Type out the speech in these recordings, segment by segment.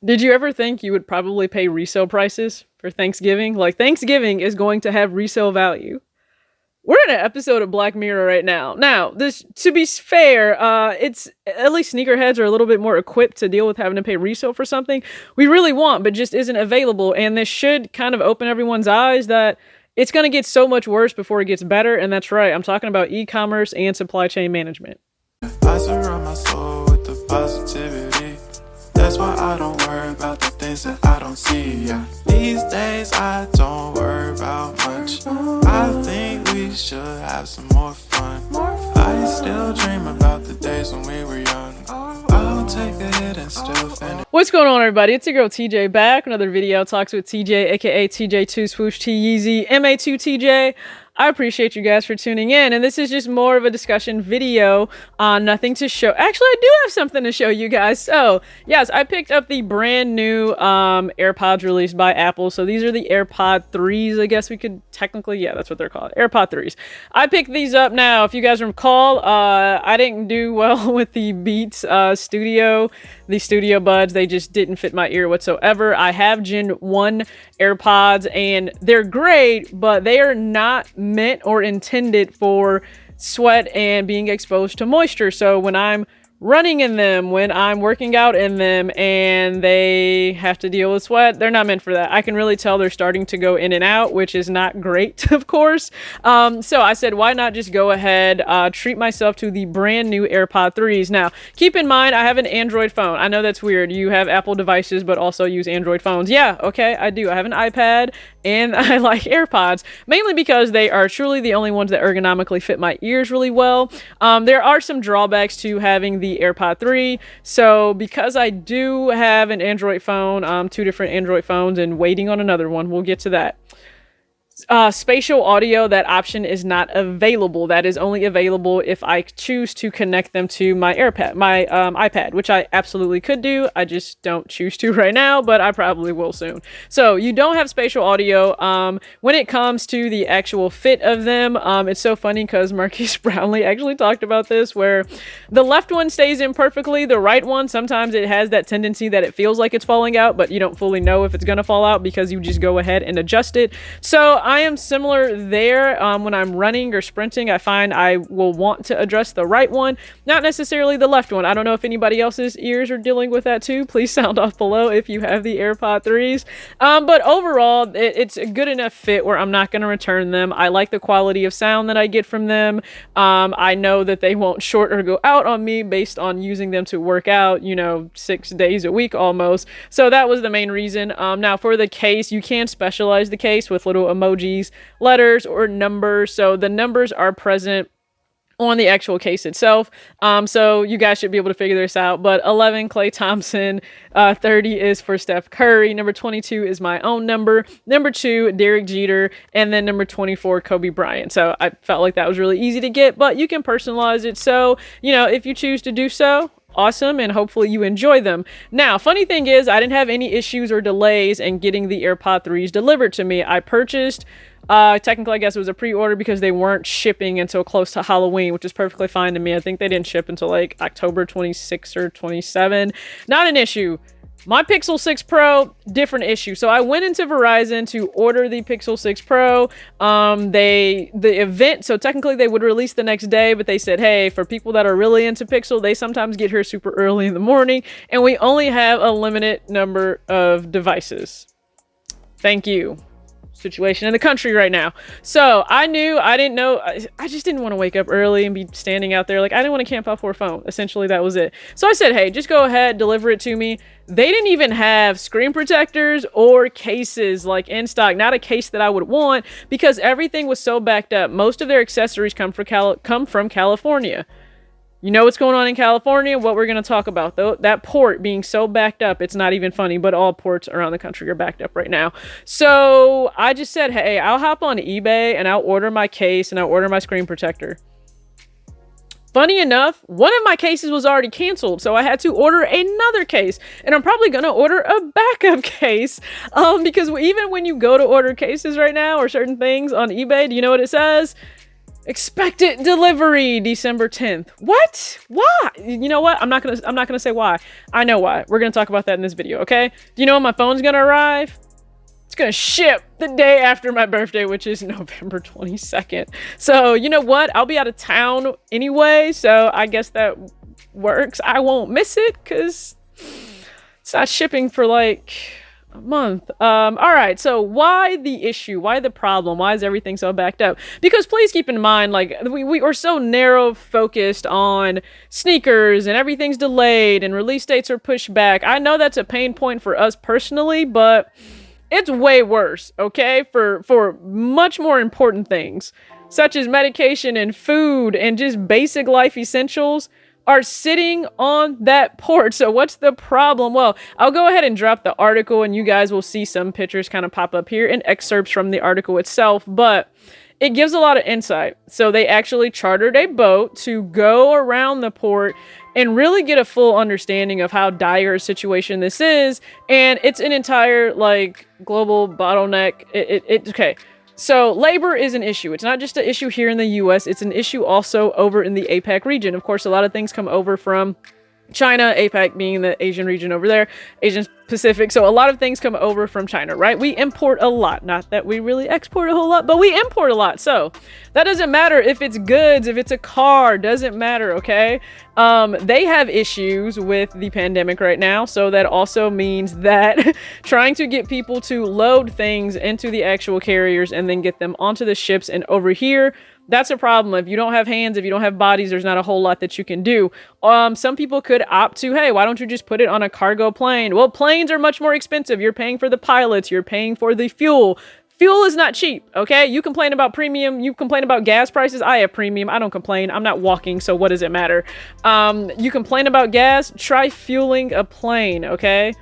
Did you ever think you would probably pay resale prices for Thanksgiving? Like, Thanksgiving is going to have resale value. We're in an episode of Black Mirror right now. Now, this, to be fair, it's at least sneakerheads are a little bit more equipped to deal with having to pay resale for something we really want, but just isn't available. And this should kind of open everyone's eyes that it's going to get so much worse before it gets better. And that's right. I'm talking about e-commerce and supply chain management. I surround my soul with the positivity. That's why I don't worry about the things that I don't see. Yeah. These days I don't worry about much. I think we should have some more fun. I still dream about the days when we were young. I'll take a hit and still finish. What's going on, everybody? It's your girl TJ back. Another video talks with TJ, aka TJ2 Swoosh T Yeezy MA2 TJ. I appreciate you guys for tuning in, and this is just more of a discussion video on nothing to show. Actually, I do have something to show you guys. So, yes, I picked up the brand new AirPods released by Apple. So these are the AirPod3s, I guess we could technically, yeah, that's what they're called, AirPod3s. I picked these up now. If you guys recall, I didn't do well with the Beats Studio, the Studio Buds. They just didn't fit my ear whatsoever. I have Gen 1 AirPods, and they're great, but they are not meant or intended for sweat and being exposed to moisture. So when I'm running in them, when I'm working out in them, and they have to deal with sweat, they're not meant for that. I can really tell they're starting to go in and out, which is not great, of course. So I said, why not just go ahead, treat myself to the brand new AirPod 3s. Now, keep in mind, I have an Android phone. I know that's weird. You have Apple devices, but also use Android phones. Yeah, okay, I do. I have an iPad, and I like AirPods, mainly because they are truly the only ones that ergonomically fit my ears really well. There are some drawbacks to having the AirPod 3. So because I do have an Android phone, two different Android phones, and waiting on another one, we'll get to that. Spatial audio, that option is not available. That is only available if I choose to connect them to my iPad, which I absolutely could do. I just don't choose to right now, but I probably will soon. So you don't have spatial audio. When it comes to the actual fit of them, it's so funny because Marquise Brownlee actually talked about this, where the left one stays in perfectly. The right one, sometimes it has that tendency that it feels like it's falling out, but you don't fully know if it's going to fall out because you just go ahead and adjust it. So I am similar there. When I'm running or sprinting, I find I will want to address the right one, not necessarily the left one. I don't know if anybody else's ears are dealing with that too. Please sound off below if you have the AirPod 3s. But overall, it's a good enough fit where I'm not going to return them. I like the quality of sound that I get from them. I know that they won't short or go out on me based on using them to work out, 6 days a week almost. So that was the main reason. Now for the case, you can specialize the case with little emojis, letters, or numbers. So the numbers are present on the actual case itself. So you guys should be able to figure this out. But 11, Klay Thompson. 30 is for Steph Curry. Number 22 is my own number. Number 2, Derek Jeter. And then number 24, Kobe Bryant. So I felt like that was really easy to get, but you can personalize it. So, if you choose to do so, awesome, and hopefully you enjoy them. Now, funny thing is, I didn't have any issues or delays in getting the AirPod 3s delivered to me. I purchased, technically I guess it was a pre-order because they weren't shipping until close to Halloween, which is perfectly fine to me. I think they didn't ship until like October 26 or 27. Not an issue. My Pixel 6 Pro, different issue. So I went into Verizon to order the Pixel 6 Pro. The event, so technically they would release the next day, but they said, hey, for people that are really into Pixel, they sometimes get here super early in the morning, and we only have a limited number of devices. Thank you. Situation in the country right now. So I didn't know, I just didn't want to wake up early and be standing out there. Like, I didn't want to camp out for a phone. Essentially, that was it. So I said, hey, just go ahead, deliver it to me. They didn't even have screen protectors or cases like in stock. Not a case that I would want because everything was so backed up. Most of their accessories come from California. You know what's going on in California? What we're going to talk about, though, that port being so backed up, it's not even funny, but all ports around the country are backed up right now. So I just said, hey, I'll hop on eBay and I'll order my case and I'll order my screen protector. Funny enough, one of my cases was already canceled, so I had to order another case, and I'm probably going to order a backup case, because even when you go to order cases right now or certain things on eBay, do you know what it says? Expected delivery December 10th. What? Why? You know what? I'm not gonna say why. I know why. We're gonna talk about that in this video, okay? Do you know when my phone's gonna arrive? It's gonna ship the day after my birthday, which is November 22nd. So you know what? I'll be out of town anyway, so I guess that works. I won't miss it because it's not shipping for like a month. All right, so why the issue? Why the problem? Why is everything so backed up? Because please keep in mind, like, we are so narrow focused on sneakers and everything's delayed and release dates are pushed back. I know that's a pain point for us personally, but it's way worse, okay? For much more important things, such as medication and food and just basic life essentials are sitting on that port. So what's the problem? Well, I'll go ahead and drop the article and you guys will see some pictures kind of pop up here and excerpts from the article itself, but it gives a lot of insight. So they actually chartered a boat to go around the port and really get a full understanding of how dire a situation this is. And it's an entire like global bottleneck. Okay. So labor is an issue. It's not just an issue here in the US, it's an issue also over in the APAC region. Of course, a lot of things come over from China, APAC being the Asian region over there, Asian Pacific. So a lot of things come over from China, right? We import a lot. Not that we really export a whole lot, but we import a lot. So that doesn't matter if it's goods, if it's a car, doesn't matter, okay? They have issues with the pandemic right now. So that also means that trying to get people to load things into the actual carriers and then get them onto the ships and over here, that's a problem. If you don't have hands, if you don't have bodies, there's not a whole lot that you can do. Some people could opt to, hey, why don't you just put it on a cargo plane? Well, planes are much more expensive. You're paying for the pilots. You're paying for the fuel. Fuel is not cheap, okay? You complain about premium. You complain about gas prices. I have premium. I don't complain. I'm not walking, so what does it matter? You complain about gas. Try fueling a plane, okay?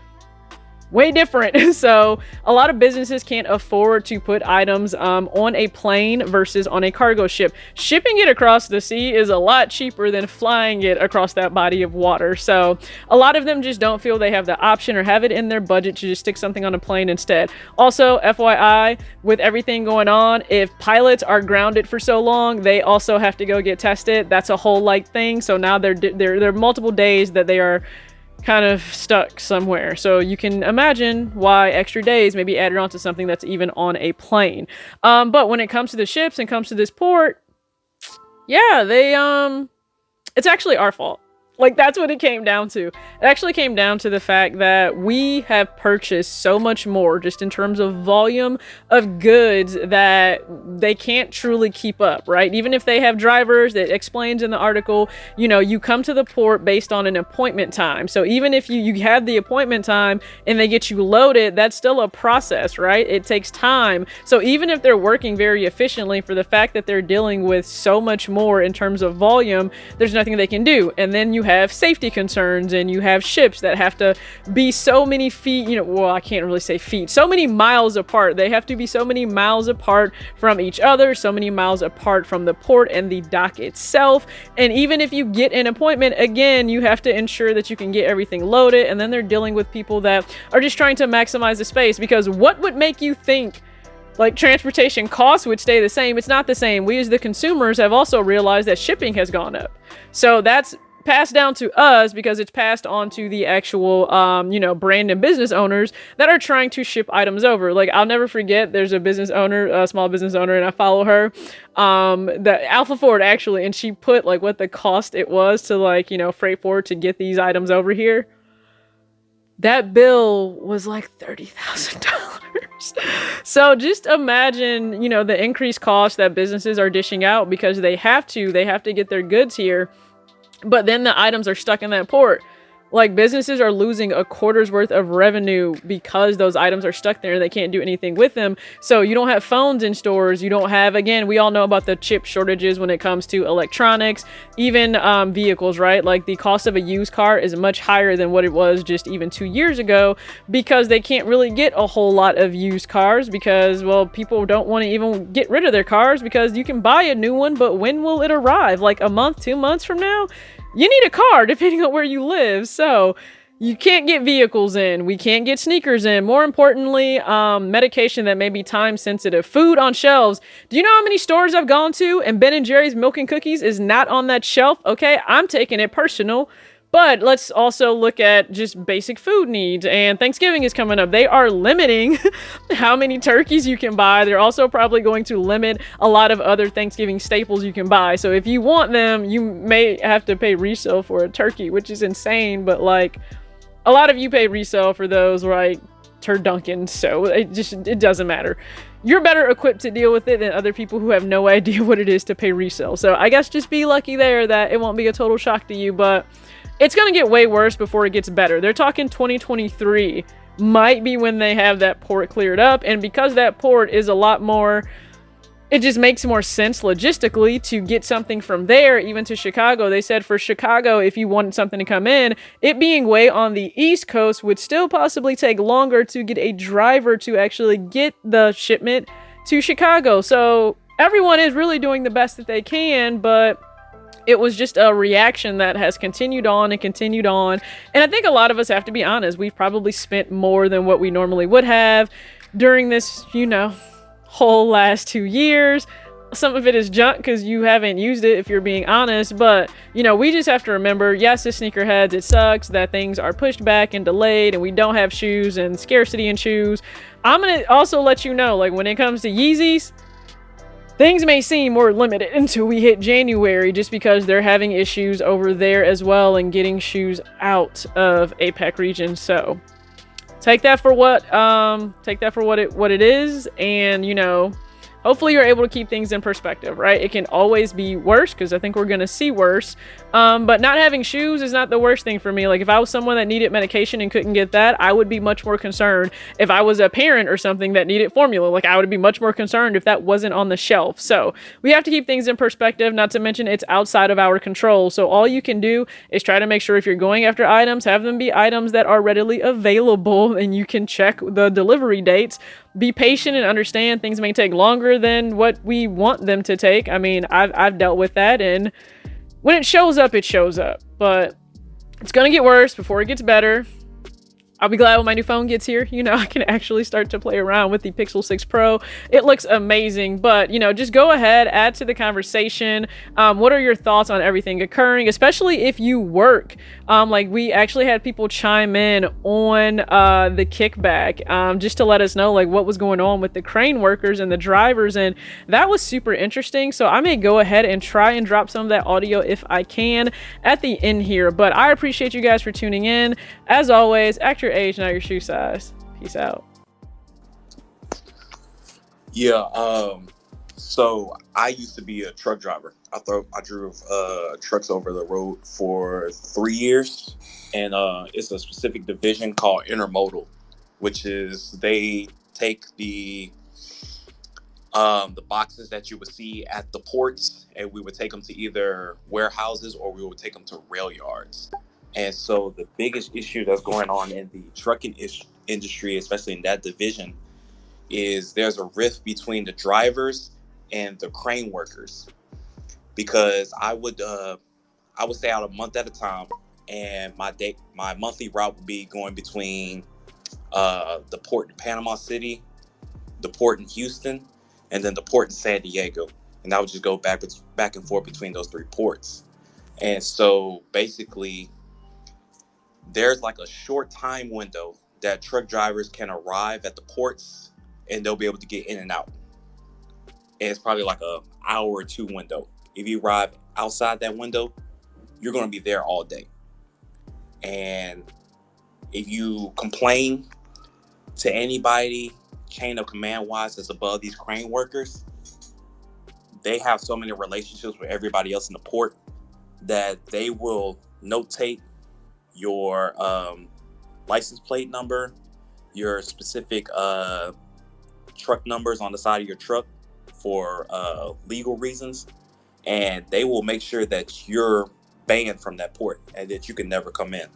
Way different. So a lot of businesses can't afford to put items on a plane versus on a cargo ship. Shipping it across the sea is a lot cheaper than flying it across that body of water. So a lot of them just don't feel they have the option or have it in their budget to just stick something on a plane instead. Also, FYI, with everything going on, if pilots are grounded for so long, they also have to go get tested. That's a whole like thing. So now there are multiple days that they are kind of stuck somewhere. So you can imagine why extra days may be added onto something that's even on a plane. But when it comes to the ships and comes to this port, yeah, it's actually our fault. Like, that's what it came down to. It actually came down to the fact that we have purchased so much more just in terms of volume of goods that they can't truly keep up, right? Even if they have drivers, that explains in the article, you know, you come to the port based on an appointment time. So even if you have the appointment time and they get you loaded, that's still a process, right? It takes time. So even if they're working very efficiently, for the fact that they're dealing with so much more in terms of volume, there's nothing they can do. And then you have safety concerns and you have ships that have to be so many feet, you know, well, I can't really say feet, so many miles apart. They have to be so many miles apart from each other, so many miles apart from the port and the dock itself. And even if you get an appointment, again, you have to ensure that you can get everything loaded. And then they're dealing with people that are just trying to maximize the space, because what would make you think like transportation costs would stay the same? It's not the same. We as the consumers have also realized that shipping has gone up. So that's passed down to us because it's passed on to the actual, you know, brand and business owners that are trying to ship items over. Like, I'll never forget, there's a business owner, a small business owner, and I follow her, the Alpha Ford actually, and she put like what the cost it was to, like, you know, freight forward to get these items over here. That bill was like $30,000. So just imagine, you know, the increased cost that businesses are dishing out because they have to get their goods here. But then the items are stuck in that port. Like, businesses are losing a quarter's worth of revenue because those items are stuck there and they can't do anything with them. So you don't have phones in stores. You don't have, again, we all know about the chip shortages when it comes to electronics, even vehicles, right? Like, the cost of a used car is much higher than what it was just even 2 years ago, because they can't really get a whole lot of used cars because, well, people don't want to even get rid of their cars because you can buy a new one, but when will it arrive? Like a month, 2 months from now? You need a car depending on where you live. So You can't get vehicles in. We can't get sneakers in. More importantly, medication that may be time sensitive. Food on shelves. Do you know how many stores I've gone to and Ben & Jerry's Milk and Cookies is not on that shelf? Okay, I'm taking it personal. But let's also look at just basic food needs. And Thanksgiving is coming up. They are limiting how many turkeys you can buy. They're also probably going to limit a lot of other Thanksgiving staples you can buy. So if you want them, you may have to pay resale for a turkey, which is insane. But like, a lot of you pay resale for those, right? Turducken. So it doesn't matter. You're better equipped to deal with it than other people who have no idea what it is to pay resale. So I guess just be lucky there that it won't be a total shock to you. But it's going to get way worse before it gets better. They're talking 2023 might be when they have that port cleared up. And because that port is a lot more, it just makes more sense logistically to get something from there, even to Chicago. They said for Chicago, if you wanted something to come in, it being way on the East Coast would still possibly take longer to get a driver to actually get the shipment to Chicago. So everyone is really doing the best that they can, but it was just a reaction that has continued on and continued on. And I think a lot of us have to be honest. We've probably spent more than what we normally would have during this, whole last 2 years. Some of it is junk because you haven't used it, if you're being honest. But, we just have to remember, yes, as sneakerheads, it sucks that things are pushed back and delayed and we don't have shoes and scarcity in shoes. I'm going to also let you know, like, when it comes to Yeezys, things may seem more limited until we hit January just because they're having issues over there as well and getting shoes out of APAC region. So take that for what it is, and hopefully you're able to keep things in perspective, right? It can always be worse because I think we're going to see worse. But not having shoes is not the worst thing for me. Like if I was someone that needed medication and couldn't get that, I would be much more concerned. If I was a parent or something that needed formula, like I would be much more concerned if that wasn't on the shelf. So we have to keep things in perspective, not to mention it's outside of our control. So all you can do is try to make sure if you're going after items, have them be items that are readily available and you can check the delivery dates. Be patient and understand things may take longer than what we want them to take. I mean, I've dealt with that, and when it shows up, it shows up. But it's gonna get worse before it gets better. I'll be glad when my new phone gets here. I can actually start to play around with the Pixel 6 Pro. It looks amazing, but, just go ahead, add to the conversation. What are your thoughts on everything occurring, especially if you work? Like we actually had people chime in on the kickback just to let us know like what was going on with the crane workers and the drivers, and that was super interesting. So I may go ahead and try and drop some of that audio if I can at the end here, but I appreciate you guys for tuning in. As always, act your age, not your shoe size. Peace out. Yeah, so I used to be a truck driver. I drove trucks over the road for 3 years, and it's a specific division called intermodal, which is they take the boxes that you would see at the ports, and we would take them to either warehouses or we would take them to rail yards. And so the biggest issue that's going on in the trucking industry, especially in that division, is there's a rift between the drivers and the crane workers. Because I would stay out a month at a time, and my monthly route would be going between the port in Panama City, the port in Houston, and then the port in San Diego. And I would just go back and forth between those three ports. And so basically, there's like a short time window that truck drivers can arrive at the ports and they'll be able to get in and out. And it's probably like an hour or two window. If you arrive outside that window, you're going to be there all day. And if you complain to anybody, chain of command wise, that's above these crane workers, they have so many relationships with everybody else in the port that they will notate your license plate number, your specific truck numbers on the side of your truck for legal reasons, and they will make sure that you're banned from that port and that you can never come in.